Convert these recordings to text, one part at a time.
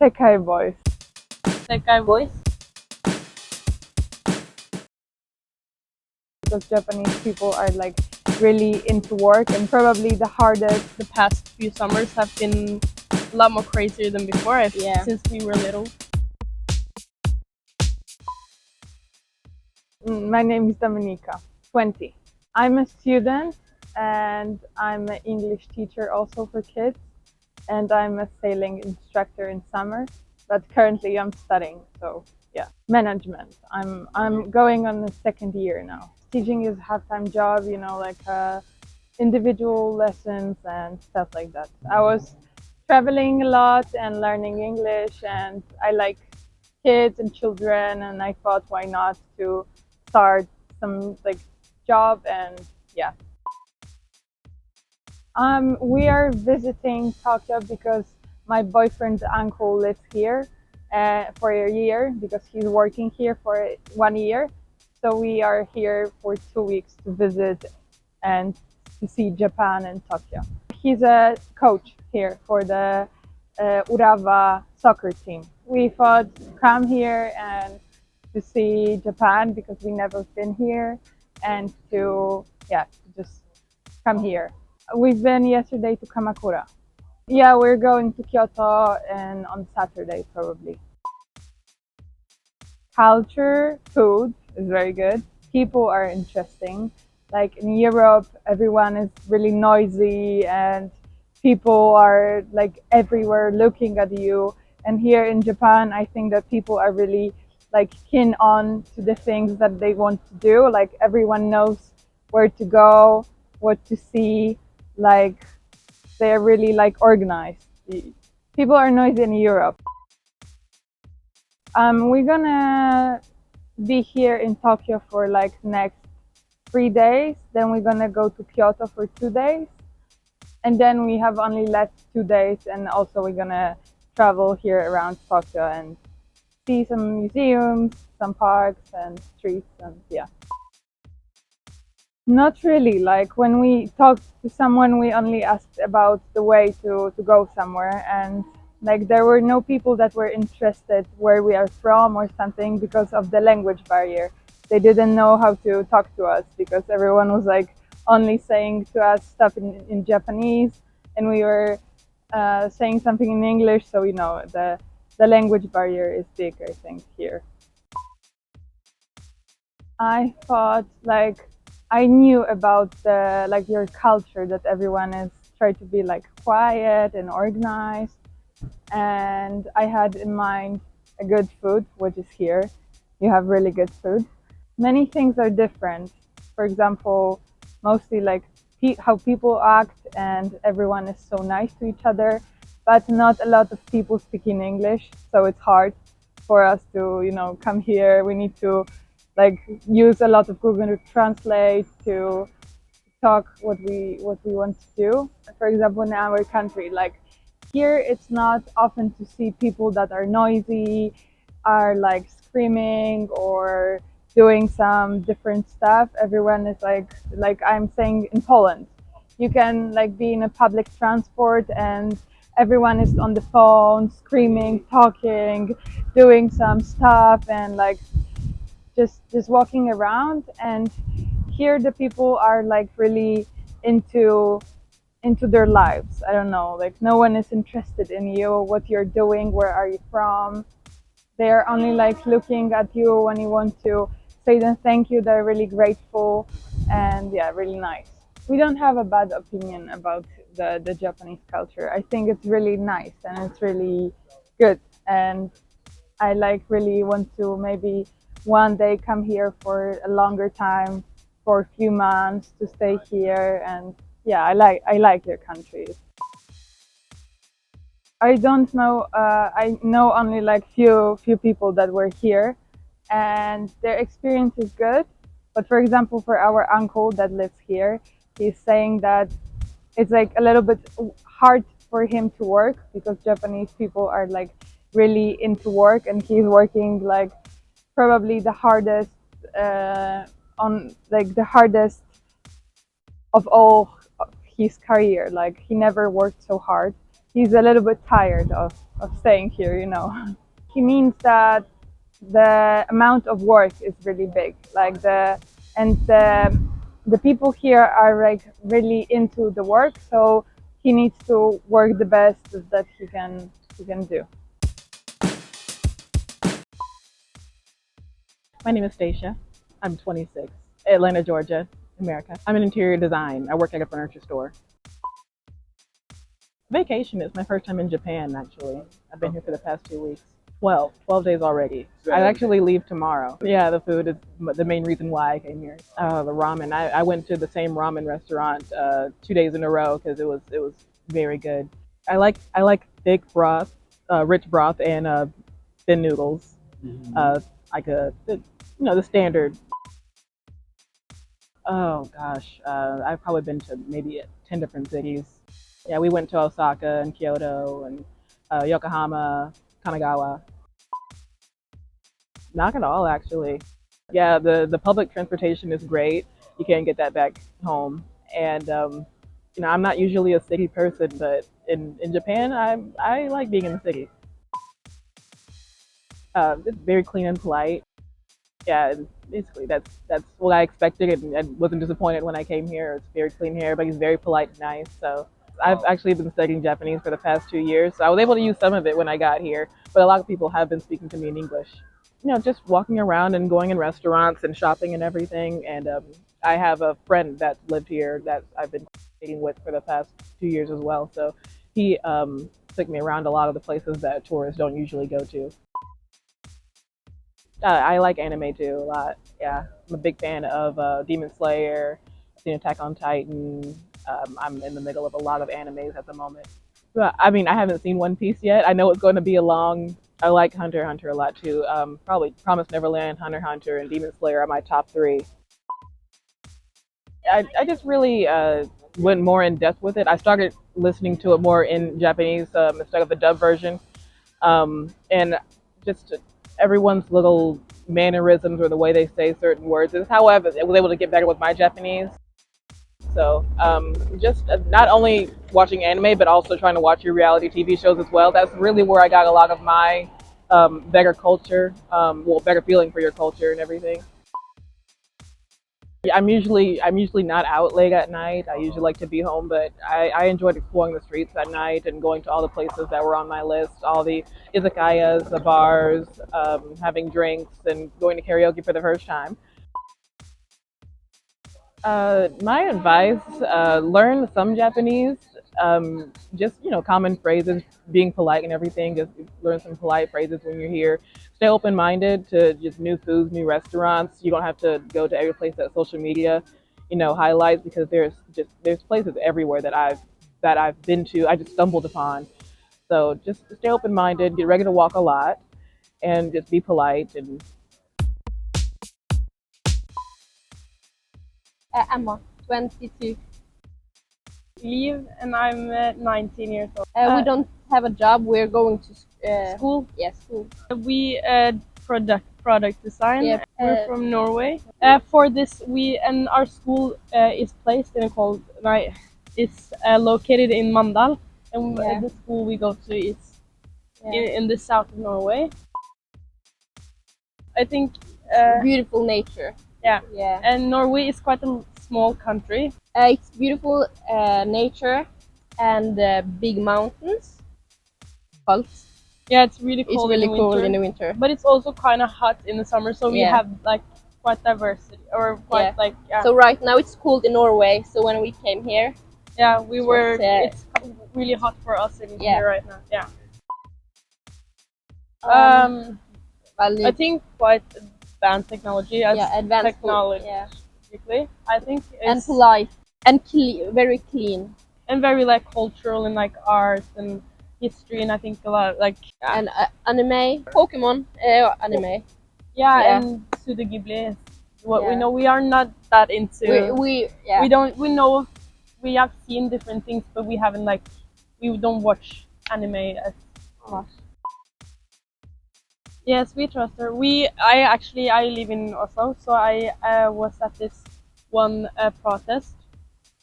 Sekai boys. Sekai boys? Because Japanese people are like really into work, and probably the hardest. The past few summers have been a lot more crazier than before since we were little. My name is Dominika, 20. I'm a student and I'm an English teacher also for kids, and I'm a sailing instructor in summer, but currently I'm studying, so yeah. Management. I'm going on the second year now. Teaching is a half-time job, you know, like individual lessons and stuff like that. I was traveling a lot and learning English, and I like kids and children, and I thought why not to start some like job, and yeah. We are visiting Tokyo because my boyfriend's uncle lives here for a year because he's working here for 1 year. So we are here for 2 weeks to visit and to see Japan and Tokyo. He's a coach here for the Urawa soccer team. We thought to come here and to see Japan because we never been here, and to just come here. We've been yesterday to Kamakura. Yeah, we're going to Kyoto and on Saturday probably. Culture, food is very good. People are interesting. Like in Europe, everyone is really noisy and people are like everywhere looking at you. And here in Japan, I think that people are really like keen on to the things that they want to do. Like everyone knows where to go, what to see. Like they're really like organized. People are noisy in Europe. We're gonna be here in Tokyo for like next 3 days. Then we're gonna go to Kyoto for 2 days, and then we have only left 2 days. And also we're gonna travel here around Tokyo and see some museums, some parks and streets, and yeah. Not really. Like when we talked to someone, we only asked about the way to go somewhere, and like there were no people that were interested where we are from or something because of the language barrier. They didn't know how to talk to us because everyone was like only saying to us stuff in Japanese, and we were saying something in English. So you know the language barrier is big, I think, here. I thought like I knew about the like your culture, that everyone is trying to be like quiet and organized, and I had in mind a good food, which is here. You have really good food. Many things are different. For example, mostly like how people act, and everyone is so nice to each other, but not a lot of people speak in English, so it's hard for us to, you know, come here. We need to like use a lot of Google Translate to talk what we want to do. For example, in our country, like here, it's not often to see people that are noisy, are like screaming or doing some different stuff. Everyone is like I'm saying in Poland, you can like be in a public transport and everyone is on the phone, screaming, talking, doing some stuff, and like just walking around. And here the people are like really into their lives. I don't know, like no one is interested in you, what you're doing, where are you from. They're only like looking at you when you want to say them thank you. They're really grateful, and yeah, really nice. We don't have a bad opinion about the Japanese culture. I think it's really nice and it's really good, and I like really want to maybe one day come here for a longer time, for a few months to stay here. And yeah, I like your country. I don't know. I know only like few people that were here, and their experience is good. But for example, for our uncle that lives here, he's saying that it's like a little bit hard for him to work because Japanese people are like really into work, and he's working like probably the hardest on like the hardest of all his career. Like he never worked so hard. He's a little bit tired of of staying here, you know. He means that the amount of work is really big, like the people here are like really into the work, so he needs to work the best that he can do. My name is Stacia. I'm 26. Atlanta, Georgia, America. I'm in interior design. I work at a furniture store. Vacation is my first time in Japan, actually. I've been here for the past 2 weeks. 12 days already. I actually leave tomorrow. Yeah, the food is the main reason why I came here. The ramen. I went to the same ramen restaurant 2 days in a row because it was very good. I like thick broth, rich broth, and thin noodles. Like the standard. Oh gosh, I've probably been to maybe 10 different cities. Yeah, we went to Osaka and Kyoto and Yokohama, Kanagawa. Not at all, actually. Yeah, the public transportation is great. You can't get that back home. And I'm not usually a city person, but in Japan, I like being in the city. It's very clean and polite. Yeah, basically that's what I expected, and I wasn't disappointed when I came here. It's very clean here. Everybody's very polite and nice. So I've actually been studying Japanese for the past 2 years, so I was able to use some of it when I got here. But a lot of people have been speaking to me in English. Just walking around and going in restaurants and shopping and everything. And I have a friend that lived here that I've been dating with for the past 2 years as well. So he took me around a lot of the places that tourists don't usually go to. I like anime too a lot. Yeah, I'm a big fan of Demon Slayer. I've seen Attack on Titan. I'm in the middle of a lot of animes at the moment. But, I mean, I haven't seen One Piece yet. I know it's going to be a long. I like Hunter x Hunter a lot too. Probably Promised Neverland, Hunter x Hunter, and Demon Slayer are my top 3. I just really went more in depth with it. I started listening to it more in Japanese instead of the dub version, and just everyone's little mannerisms or the way they say certain words is how I was able to get better with my Japanese. So just not only watching anime, but also trying to watch your reality TV shows as well. That's really where I got a lot of my better culture, better feeling for your culture and everything. Yeah, I'm usually not out late at night. I usually like to be home, but I enjoyed exploring the streets at night and going to all the places that were on my list, all the izakayas, the bars, having drinks, and going to karaoke for the first time. My advice, learn some Japanese, just, common phrases, being polite and everything, just learn some polite phrases when you're here. Stay open-minded to just new foods, new restaurants. You don't have to go to every place that social media, highlights, because there's places everywhere that I've been to, I just stumbled upon. So just stay open-minded, get ready to walk a lot, and just be polite and Emma, 22. Leave, and I'm 19 years old. We don't have a job. We're going to School. Yes, school. We product design. Yeah. We're from Norway. For this, our school is placed in it's located in Mandal, and the school we go to is in the south of Norway. I think Beautiful nature. yeah, Yeah. and Norway is quite a small country. It's beautiful nature and big mountains. Cold. Yeah, it's really It's cold. really in the cold winter, in the winter. but it's also kind of hot in the summer. So we Yeah. have like quite diversity, or quite So right now it's cold in Norway. So when we came here, we were. was, It's really hot for us in Yeah. here right now. Yeah. well, I think quite advanced technology as advanced technology. Yeah. I think it's And polite and very clean. and very like cultural and like art and history, and I think a lot like And anime, Pokemon, anime. yeah, and Studio Ghibli is what we Yeah. know. We are not that into. We We know we have seen different things, but we haven't we don't watch anime as much. Yes, we trust her. I live in Oslo, so I was at this one protest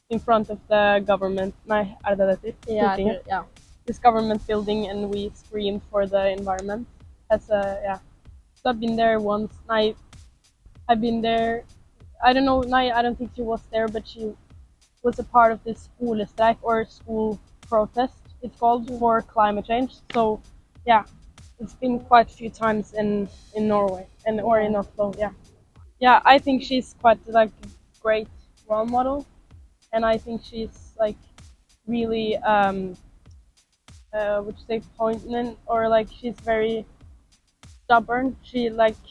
in front of the government. Nei, er det det heter? Stortinget. yeah. this government building and we screamed for the environment. As a so I've been there once. I've been there. I don't know. I don't think she was there, but she was a part of this skolestreik or school protest. It's called for climate change. So yeah, it's been quite a few times in Norway or in Oslo. Yeah. I think she's quite like a great role model, and I think she's like really would you say poignant, or like she's very stubborn. She like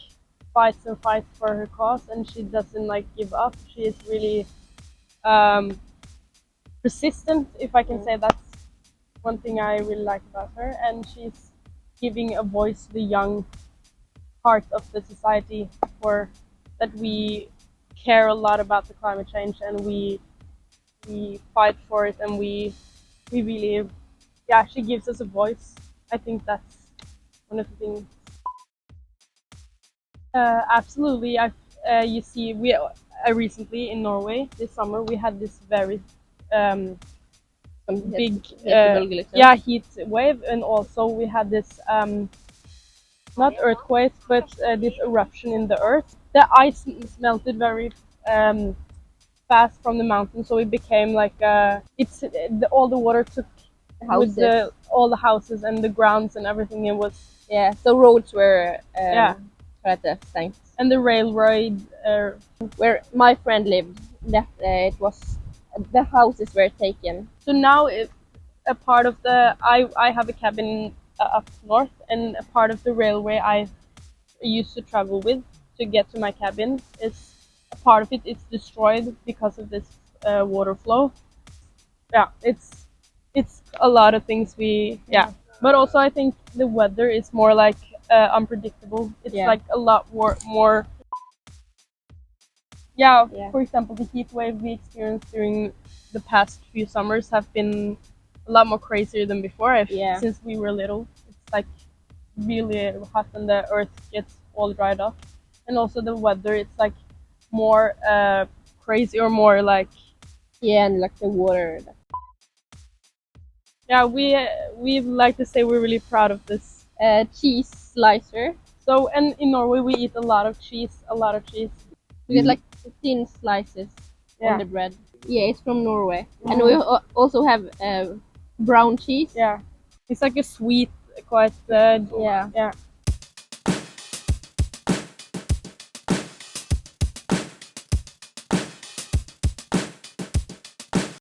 fights and fights for her cause, and she doesn't like give up. She is really persistent, if I can say. That's one thing I really like about her, and she's giving a voice to the young part of the society, for that we care a lot about the climate change, and we fight for it, and we really, she gives us a voice. I think that's one of the things. Absolutely. You see, we recently in Norway this summer we had this very big heat wave, and also we had this not earthquake, but this eruption in the earth. The ice melted very fast from the mountain, so it became like all the water took with all the houses and the grounds and everything. It was so roads were sank. And the railroad where my friend lived, that it was the houses were taken. So now a part of the I have a cabin up north, and a part of the railway I used to travel with to get to my cabin is a part of it is destroyed because of this water flow. It's a lot of things but also I think the weather is more like unpredictable. It's like a lot more. For example, the heat wave we experienced during the past few summers have been a lot more crazier than before. Since we were little, it's like really hot and the earth gets all dried up, and also the weather, it's like more crazy, or more like and like the water. We like to say we're really proud of this cheese slicer. So, and in Norway we eat a lot of cheese. We get like thin slices on the bread. It's from Norway. And we also have brown cheese. It's like a sweet, quite